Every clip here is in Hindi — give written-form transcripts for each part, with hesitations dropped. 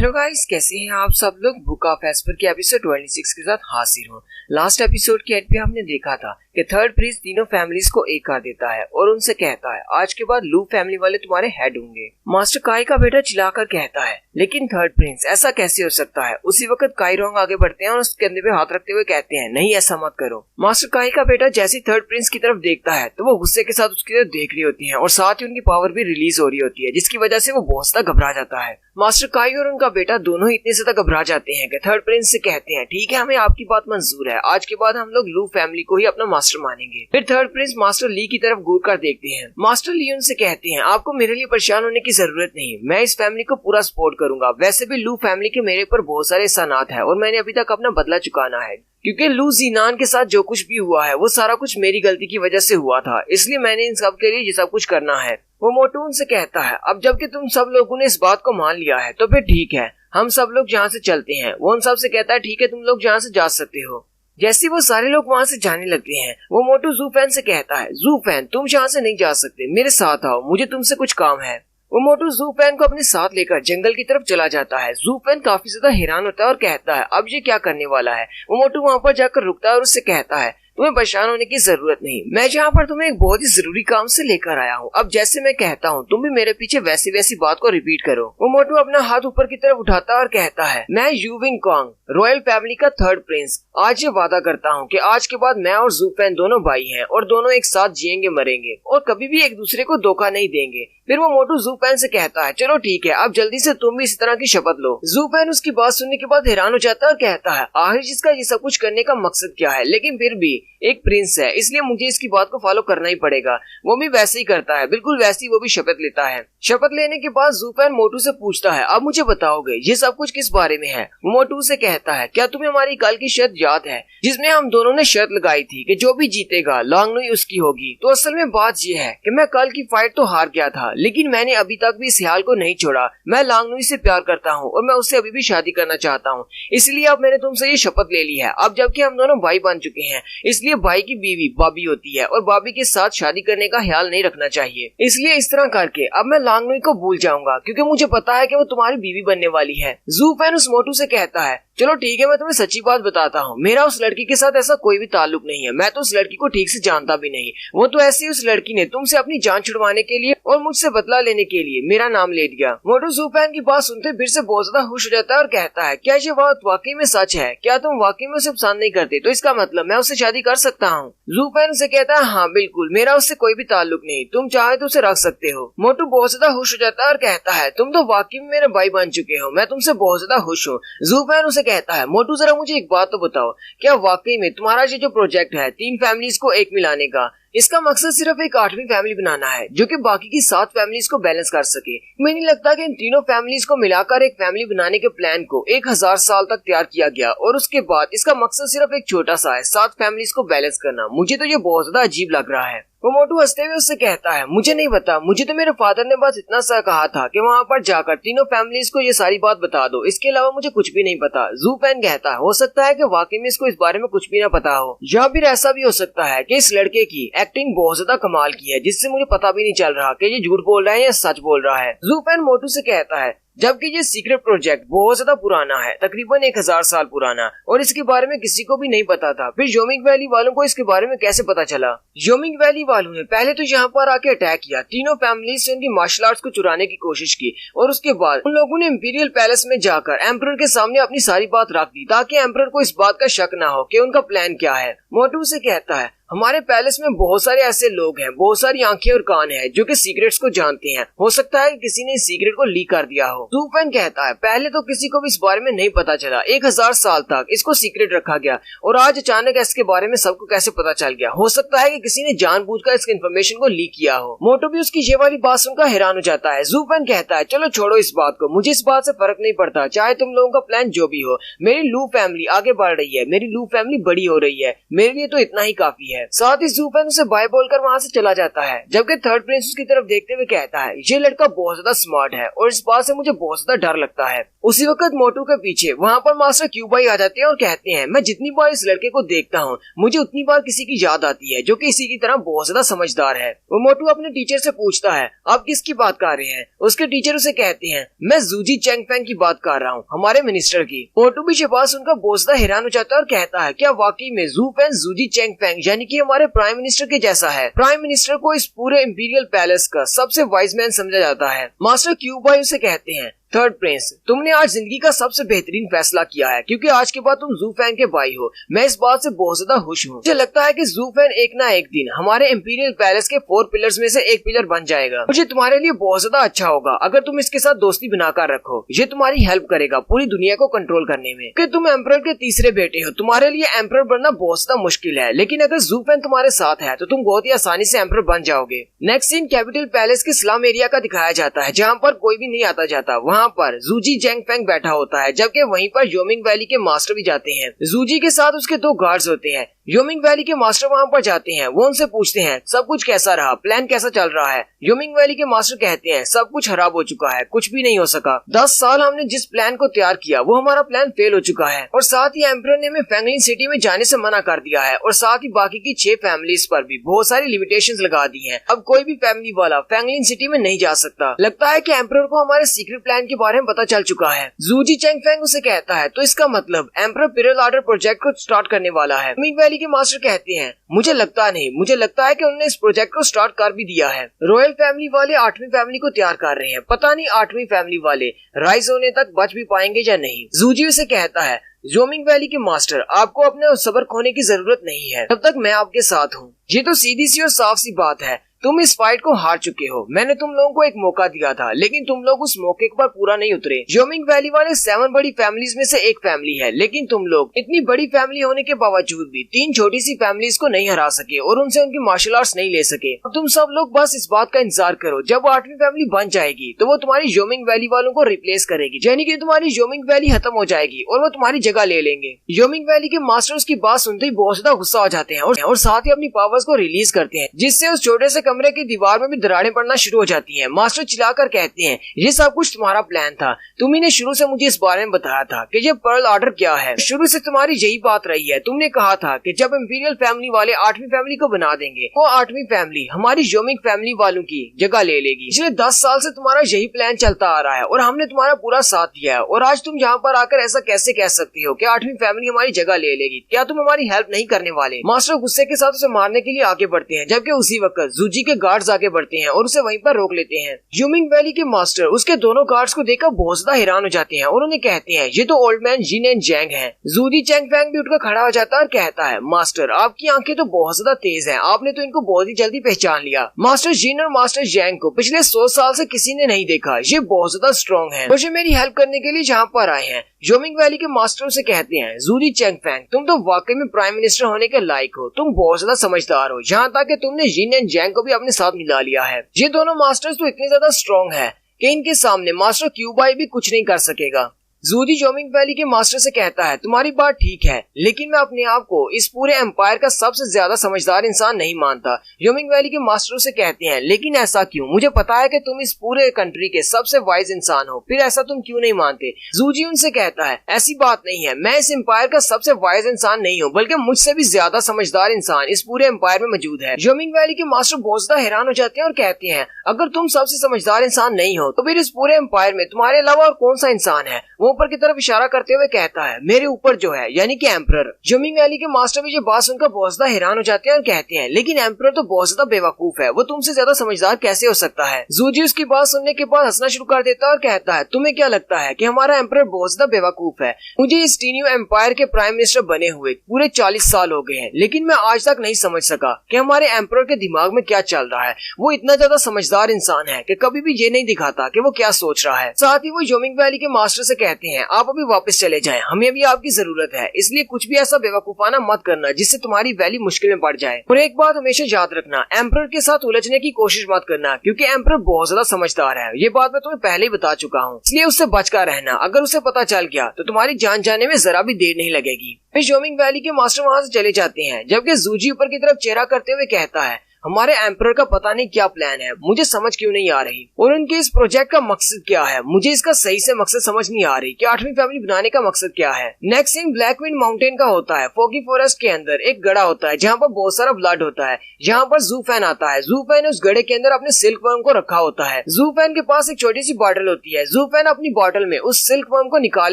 हेलो गाइस, कैसे हैं आप सब लोग। बुक ऑफ एस्पर के एपिसोड 26 के साथ हाजिर हूँ। लास्ट एपिसोड के एंड पे हमने देखा था कि थर्ड प्रिंस तीनों फैमिलीज को एक कर देता है और उनसे कहता है आज के बाद लू फैमिली वाले तुम्हारे हेड होंगे। मास्टर काई का बेटा चिल्लाकर कहता है लेकिन थर्ड प्रिंस ऐसा कैसे हो सकता है। उसी वक्त काई रोंग आगे बढ़ते हैं और उसके कंधे पे हाथ रखते हुए कहते हैं नहीं ऐसा मत करो। मास्टर काई का बेटा जैसे थर्ड प्रिंस की तरफ देखता है तो वो गुस्से के साथ उसकी तरफ देख रही होती है और साथ ही उनकी पावर भी रिलीज हो रही होती है, जिसकी वजह से वो बहुत ज्यादा घबरा जाता है। मास्टर काई और उनका बेटा दोनों ही इतने ज्यादा घबरा जाते हैं कि थर्ड प्रिंस से कहते हैं ठीक है हमें आपकी बात मंजूर है, आज के बाद हम लोग लू फैमिली को ही अपना मास्टर मानेंगे। फिर थर्ड प्रिंस मास्टर ली की तरफ घूर कर देखते हैं। मास्टर ली उनसे कहते हैं आपको मेरे लिए परेशान होने की जरूरत नहीं, मैं इस फैमिली को पूरा सपोर्ट करूंगा। वैसे भी लू फैमिली के मेरे पर बहुत सारे एहसानात है और मैंने अभी तक अपना बदला चुकाना है, क्योंकि लू जीनान के साथ जो कुछ भी हुआ है वो सारा कुछ मेरी गलती की वजह से हुआ था, इसलिए मैंने इन सब के लिए ये सब कुछ करना है। वो मोटू उनसे कहता है अब जबकि तुम सब लोगों ने इस बात को मान लिया है तो फिर ठीक है, हम सब लोग यहाँ से चलते हैं। वो उन सब से कहता है ठीक है तुम लोग यहाँ से जा सकते हो। जैसे वो सारे लोग वहाँ से जाने लगते हैं वो मोटू जूफैन से कहता है जूफैन तुम यहाँ से नहीं जा सकते, मेरे साथ आओ, मुझे तुमसे कुछ काम है। वो मोटू जूफैन को अपने साथ लेकर जंगल की तरफ चला जाता है। जूफैन काफी ज्यादा हैरान होता है और कहता है अब ये क्या करने वाला है। वो मोटू वहाँ पर जाकर रुकता है और उससे कहता है तुम्हें परेशान होने की जरूरत नहीं, मैं यहाँ पर तुम्हें एक बहुत ही जरूरी काम से लेकर आया हूँ। अब जैसे मैं कहता हूँ तुम भी मेरे पीछे वैसी वैसी बात को रिपीट करो। वो मोटू अपना हाथ ऊपर की तरफ उठाता है और कहता है मैं you wing Kong royal family का थर्ड प्रिंस आज ये वादा करता हूँ कि आज के बाद मैं और जूफैन दोनों भाई हैं और दोनों एक साथ जिएंगे मरेंगे और कभी भी एक दूसरे को धोखा नहीं देंगे। फिर वो मोटू जूफैन से कहता है चलो ठीक है अब जल्दी से तुम भी इस तरह की शपथ लो। जूफैन उसकी बात सुनने के बाद हैरान हो जाता है और कहता है आखिर जिसका ये सब कुछ करने का मकसद क्या है, लेकिन फिर भी एक प्रिंस है इसलिए मुझे इसकी बात को फॉलो करना ही पड़ेगा। वो भी वैसे ही करता है, बिल्कुल वैसे ही वो भी शपथ लेता है। शपथ लेने के बाद जूफैन मोटू से पूछता है अब मुझे बताओगे ये सब कुछ किस बारे में है। वो मोटू से कहता है क्या तुम्हें हमारी कल की शर्त याद है जिसमें हम दोनों ने शर्त लगाई थी कि जो भी जीतेगा लॉन्गनुई उसकी होगी। तो असल में बात ये है कि मैं कल की फाइट तो हार गया था लेकिन मैंने अभी तक भी इस ख्याल को नहीं छोड़ा। मैं लॉन्गनुई से प्यार करता हूँ और मैं उससे अभी भी शादी करना चाहता हूँ, इसलिए अब मैंने तुमसे ये शपथ ले ली है। अब जबकि हम दोनों भाई बन चुके हैं इसलिए भाई की बीवी बाबी होती है और बाबी के साथ शादी करने का ख्याल नहीं रखना चाहिए। इसलिए इस तरह करके अब मैं लॉन्गनुई को भूल जाऊंगा क्योंकि मुझे पता है कि वो तुम्हारी बीवी बनने वाली है। जूफैन उस मोटू से कहता है चलो ठीक है मैं तुम्हें सच्ची बात बताता हूँ, मेरा उस लड़की के साथ ऐसा कोई भी ताल्लुक नहीं है, मैं तो उस लड़की को ठीक से जानता भी नहीं। वो तो ऐसी उस लड़की ने तुमसे अपनी जान छुड़वाने के लिए और मुझसे बदला लेने के लिए मेरा नाम ले दिया। मोटू जूफैन की बात सुनते फिर से बहुत ज्यादा खुश हो जाता है और कहता है क्या ये बात वाकई में सच है, क्या तुम वाकई में उसे पसंद नहीं करते तो इसका मतलब मैं उससे शादी कर सकता हूँ। जूफैन उसे कहता है हाँ बिल्कुल, मेरा उससे कोई भी ताल्लुक नहीं, तुम चाहे तो उसे रख सकते हो। मोटू बहुत ज्यादा खुश हो जाता है और कहता है तुम तो वाकई में मेरे भाई बन चुके हो, मैं तुमसे बहुत ज्यादा खुश हूँ। जूफैन उसे कहता है मोटू जरा मुझे एक बात तो बताओ, क्या वाकई में तुम्हारा ये जो प्रोजेक्ट है 3 फैमिलीज को एक मिलाने का, इसका मकसद सिर्फ एक 8वीं फैमिली बनाना है जो कि बाकी की 7 फैमिलीज को बैलेंस कर सके। मुझे नहीं लगता कि इन तीनों फैमिलीज को मिलाकर एक फैमिली बनाने के प्लान को 1000 साल तक तैयार किया गया और उसके बाद इसका मकसद सिर्फ एक छोटा सा है 7 फैमिलीज को बैलेंस करना। मुझे तो ये बहुत ज्यादा अजीब लग रहा है। वो मोटू हंसते हुए उससे कहता है मुझे नहीं पता, मुझे तो मेरे फादर ने बस इतना सा कहा था कि वहाँ पर जाकर तीनों फैमिलीज को ये सारी बात बता दो, इसके अलावा मुझे कुछ भी नहीं पता। जूफैन कहता है हो सकता है कि वाकई में इसको इस बारे में कुछ भी ना पता हो, या फिर ऐसा भी हो सकता है कि इस लड़के की एक्टिंग बहुत ज्यादा कमाल की है जिससे मुझे पता भी नहीं चल रहा कि ये झूठ बोल रहा है या सच बोल रहा है। जूफैन मोटू से कहता है जबकि ये सीक्रेट प्रोजेक्ट बहुत ज्यादा पुराना है, तकरीबन 1000 साल पुराना, और इसके बारे में किसी को भी नहीं पता था। फिर योमिंग वैली वालों को इसके बारे में कैसे पता चला। योमिंग वैली वालों ने पहले तो यहाँ पर आके अटैक किया, तीनों फैमिलीज से उनकी मार्शल आर्ट्स को चुराने की कोशिश की और उसके बाद उन लोगों ने इंपीरियल पैलेस में जाकर एम्परर के सामने अपनी सारी बात रख दी ताकि एम्परर को इस बात का शक न हो कि उनका प्लान क्या है। मोटू से कहता है हमारे पैलेस में बहुत सारे ऐसे लोग हैं, बहुत सारी आंखें और कान हैं जो कि सीक्रेट्स को जानते हैं, हो सकता है कि किसी ने इस सीक्रेट को लीक कर दिया हो। जूफैन कहता है पहले तो किसी को भी इस बारे में नहीं पता चला, 1000 साल तक इसको सीक्रेट रखा गया और आज अचानक इसके बारे में सबको कैसे पता चल गया। हो सकता है कि किसी ने जानबूझकर इस इन्फॉर्मेशन को लीक किया हो। मोटू भी उसकी ये वाली बात सुनकर हैरान हो जाता है। जूफैन कहता है चलो छोड़ो इस बात को, मुझे इस बात से फर्क नहीं पड़ता, चाहे तुम लोगों का प्लान जो भी हो, मेरी लू फैमिली आगे बढ़ रही है, मेरी लू फैमिली बड़ी हो रही है, मेरे लिए तो इतना ही काफी है। है। साथ ही ज़ूफेन उसे बाय बोलकर वहाँ से चला जाता है, जबकि थर्ड प्रिंस उसकी तरफ देखते हुए कहता है ये लड़का बहुत ज्यादा स्मार्ट है और इस बात से मुझे बहुत ज्यादा डर लगता है। उसी वक्त मोटू के पीछे वहाँ पर मास्टर क्यूबाई आ जाते हैं और कहते हैं मैं जितनी बार इस लड़के को देखता हूँ मुझे उतनी बार किसी की याद आती है जो कि इसी की तरह बहुत ज्यादा समझदार है। वो मोटू अपने टीचर से पूछता है आप किसकी बात कर रहे हैं। उसके टीचर उसे कहते हैं मैं जूजी चैंगफेंग की बात कर रहा हूँ, हमारे मिनिस्टर की। मोटू भी ये बात सुनकर बहुत ज्यादा हैरान हो जाता है और कहता है क्या वाकई में ज़ूफेन जूजी चैंगफेंग यानी कि हमारे प्राइम मिनिस्टर के जैसा है। प्राइम मिनिस्टर को इस पूरे इंपीरियल पैलेस का सबसे वाइज मैन समझा जाता है। मास्टर क्यूबाई उसे कहते हैं थर्ड प्रिंस तुमने आज जिंदगी का सबसे बेहतरीन फैसला किया है क्योंकि आज के बाद तुम ज़ूफेन के भाई हो। मैं इस बात से बहुत ज्यादा खुश हूँ। मुझे लगता है कि ज़ूफेन एक ना एक दिन हमारे इंपीरियल पैलेस के 4 पिलर्स में से एक पिलर बन जाएगा। मुझे तुम्हारे लिए बहुत ज्यादा अच्छा होगा अगर तुम इसके साथ दोस्ती बनाकर रखो। ये तुम्हारी हेल्प करेगा पूरी दुनिया को कंट्रोल करने में। कि तुम एम्परर के तीसरे बेटे हो, तुम्हारे लिए एम्परर बनना बहुत ज्यादा मुश्किल है, लेकिन अगर ज़ूफेन तुम्हारे साथ है तो तुम बहुत ही आसानी से एम्परर बन जाओगे। नेक्स्ट सीन कैपिटल पैलेस के स्लम एरिया का दिखाया जाता है जहाँ पर कोई भी नहीं आता जाता। वहाँ पर जूजी चैंगफेंग बैठा होता है, जबकि वहीं पर योमिंग वैली के मास्टर भी जाते हैं। जूजी के साथ उसके 2 गार्ड्स होते हैं। योमिंग वैली के मास्टर वहाँ पर जाते हैं। वो उनसे पूछते हैं सब कुछ कैसा रहा, प्लान कैसा चल रहा है। योमिंग वैली के मास्टर कहते हैं सब कुछ खराब हो चुका है, कुछ भी नहीं हो सका। 10 साल हमने जिस प्लान को तैयार किया वो हमारा प्लान फेल हो चुका है और साथ ही एम्परर ने हमें फैंगलिन सिटी में जाने से मना कर दिया है और साथ ही बाकी की 6 फैमिलीज पर भी बहुत सारी लिमिटेशंस लगा दी हैं। अब कोई भी फैमिली वाला फैंगलिन सिटी में नहीं जा सकता। लगता है कि एम्परर को हमारे सीक्रेट प्लान के बारे में पता चल चुका है। जूजी चैंगफेंग उसे कहता है तो इसका मतलब एम्परर पिरल ऑर्डर प्रोजेक्ट को स्टार्ट करने वाला है। योमिंग वैली के मास्टर कहते हैं मुझे लगता नहीं, मुझे लगता है कि उन्होंने इस प्रोजेक्ट को स्टार्ट कर भी दिया है। रॉयल फैमिली वाले 8वीं फैमिली को तैयार कर रहे हैं। पता नहीं 8वीं फैमिली वाले राइज होने तक बच भी पाएंगे या नहीं। जूजी उसे कहता है योमिंग वैली के मास्टर आपको अपने सब्र खोने की जरूरत नहीं है, तब तक मैं आपके साथ हूँ। ये तो सीधी सी और साफ सी बात है, तुम इस फाइट को हार चुके हो। मैंने तुम लोगों को एक मौका दिया था लेकिन तुम लोग उस मौके पर पूरा नहीं उतरे। योमिंग वैली वाले 7 बड़ी फैमिलीज में से एक फैमिली है, लेकिन तुम लोग इतनी बड़ी फैमिली होने के बावजूद भी 3 छोटी सी फैमिलीज को नहीं हरा सके और उनसे उनकी मार्शल आर्ट्स नहीं ले सके। अब तुम सब लोग बस इस बात का इंतजार करो, जब 8वीं फैमिली बन जाएगी तो वो तुम्हारी योमिंग वैली वालों को रिप्लेस करेगी, यानी कि तुम्हारी योमिंग वैली खत्म हो जाएगी और वो तुम्हारी जगह ले लेंगे। योमिंग वैली के मास्टर उसकी बात सुनते ही बहुत ज्यादा गुस्सा हो जाते हैं और साथ ही अपनी पावर्स को रिलीज करते हैं, जिससे उस छोटे से कमरे की दीवार में दरारें पड़ना शुरू हो जाती हैं। मास्टर चिल्लाकर कहते हैं ये सब कुछ तुम्हारा प्लान था, तुम्ही ने शुरू से मुझे इस बारे में बताया था कि ये पर्ल ऑर्डर क्या है। शुरू से तुम्हारी यही बात रही है, तुमने कहा था कि जब इंपीरियल फैमिली वाले 8वीं फैमिली को बना देंगे वो 8वीं फैमिली हमारी योमिंग फैमिली वालों की जगह ले लेगी। पिछले 10 साल से तुम्हारा यही प्लान चलता आ रहा है और हमने तुम्हारा पूरा साथ दिया है और आज तुम यहाँ पर आकर ऐसा कैसे कह सकती हो कि 8वीं फैमिली हमारी जगह ले लेगी। क्या तुम हमारी हेल्प नहीं करने वाले। मास्टर गुस्से के साथ उसे मारने के लिए आगे बढ़ते हैं, जबकि उसी वक्त जूजी के गार्ड्स आगे बढ़ते हैं और उसे वहीं पर रोक लेते हैं। योमिंग वैली के मास्टर उसके दोनों गार्ड्स को देखकर बहुत ज्यादा हैरान हो जाते हैं और उन्हें कहते हैं ये तो ओल्ड मैन जिन एंड जैंग हैं। जूजी चैंगफेंग भी उठकर खड़ा हो जाता है और कहता है मास्टर आपकी आंखें तो बहुत ज्यादा तेज हैं, आपने तो इनको बहुत ही जल्दी पहचान लिया। मास्टर जिन और मास्टर जैंग को पिछले 100 साल से किसी ने नहीं देखा, ये बहुत ज्यादा स्ट्रॉन्ग है, मुझे मेरी हेल्प करने के लिए यहाँ पर आए हैं। योमिंग वैली के मास्टर से कहते हैं जूजी चैंगफेंग तुम तो वाकई में प्राइम मिनिस्टर होने के लायक हो, तुम बहुत ज्यादा समझदार हो, यहाँ तक कि तुमने जिन एंड जैंग को भी अपने साथ मिला लिया है। ये दोनों मास्टर्स तो इतने ज्यादा स्ट्रॉन्ग है कि इनके सामने मास्टर क्यूबाई भी कुछ नहीं कर सकेगा। जूजी योमिंग वैली के मास्टर से कहता है तुम्हारी बात ठीक है, लेकिन मैं अपने आप को इस पूरे एम्पायर का सबसे ज्यादा समझदार इंसान नहीं मानता। योमिंग वैली के मास्टर से कहते हैं लेकिन ऐसा क्यों, मुझे पता है कि तुम इस पूरे कंट्री के सबसे वाइज इंसान हो, फिर ऐसा तुम क्यों नहीं मानते। जूजी उनसे कहता है ऐसी बात नहीं है, मैं इस एम्पायर का सबसे वाइज इंसान नहीं हूँ, बल्कि मुझसे भी ज्यादा समझदार इंसान इस पूरे एम्पायर में मौजूद है। योमिंग वैली के मास्टर बहुत ज्यादा हैरान हो जाते हैं और कहते हैं अगर तुम सबसे समझदार इंसान नहीं हो तो फिर इस पूरे एम्पायर में तुम्हारे अलावा और कौन सा इंसान है। वो ऊपर की तरफ इशारा करते हुए कहता है मेरे ऊपर जो है, यानी कि एम्परर। योमिंग वैली के मास्टर भी ये बात सुनकर बहुत ज्यादा हैरान हो जाते हैं और कहते हैं लेकिन एम्परर तो बहुत ज्यादा बेवकूफ है, वो तुमसे ज्यादा समझदार कैसे हो सकता है। जूजी उसकी बात सुनने के बाद हंसना शुरू कर देता है और कहता है तुम्हें क्या लगता है कि हमारा एम्परर बहुत ज्यादा बेवकूफ है। मुझे इस टीनियो एम्पायर के प्राइम मिनिस्टर बने हुए पूरे 40 साल हो गए हैं, लेकिन मैं आज तक नहीं समझ सका कि हमारे एम्परर के दिमाग में क्या चल रहा है। वो इतना ज्यादा समझदार इंसान है कि कभी भी ये नहीं दिखाता कि वो क्या सोच रहा है। साथ ही वो योमिंग वैली के मास्टर से कहते कहते हैं आप अभी वापस चले जाएं, हमें अभी आपकी जरूरत है, इसलिए कुछ भी ऐसा बेवकूफाना मत करना जिससे तुम्हारी वैली मुश्किल में पड़ जाए। और एक बात हमेशा याद रखना, एम्परर के साथ उलझने की कोशिश मत करना क्योंकि एम्परर बहुत ज्यादा समझदार है। ये बात मैं तुम्हें पहले ही बता चुका हूँ, इसलिए उससे बचकर रहना। अगर उसे पता चल गया तो तुम्हारी जान जाने में जरा भी देर नहीं लगेगी। फिर जोमिंग वैली के मास्टर वहाँ से चले जाते हैं, जबकि जूजी ऊपर की तरफ चेहरा करते हुए कहता है हमारे एम्परर का पता नहीं क्या प्लान है, मुझे समझ क्यों नहीं आ रही, और उनके इस प्रोजेक्ट का मकसद क्या है, मुझे इसका सही से मकसद समझ नहीं आ रही कि 8वीं फैमिली बनाने का मकसद क्या है। नेक्स्ट सीन ब्लैकविंड माउंटेन का होता है। फॉगी फॉरेस्ट के अंदर एक गड़ा होता है जहाँ पर बहुत सारा ब्लड होता है। यहाँ पर जू फैन आता है। जू फैन उस गड़े के अंदर अपने सिल्क वर्म को रखा होता है। जू फैन के पास एक छोटी सी बॉटल होती है। जू फैन अपनी बॉटल में उस सिल्क वर्म को निकाल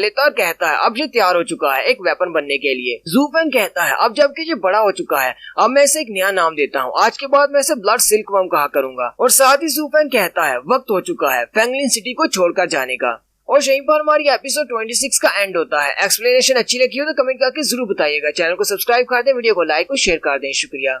लेता है और कहता है अब ये तैयार हो चुका है एक वेपन बनने के लिए। जू फैन कहता है अब जबकि ये बड़ा हो चुका है, अब मैं इसे एक नया नाम देता हूँ, आज के बाद मैं इसे ब्लड सिल्क वर्म कहा करूंगा। और साथ ही जू फैन कहता है वक्त हो चुका है फैंगलिन सिटी को छोड़कर जाने का। और यहीं पर हमारी एपिसोड 26 का एंड होता है। एक्सप्लेनेशन अच्छी लगी हो तो कमेंट करके जरूर बताइएगा। चैनल को सब्सक्राइब कर दें, वीडियो को लाइक और शेयर कर दें। शुक्रिया।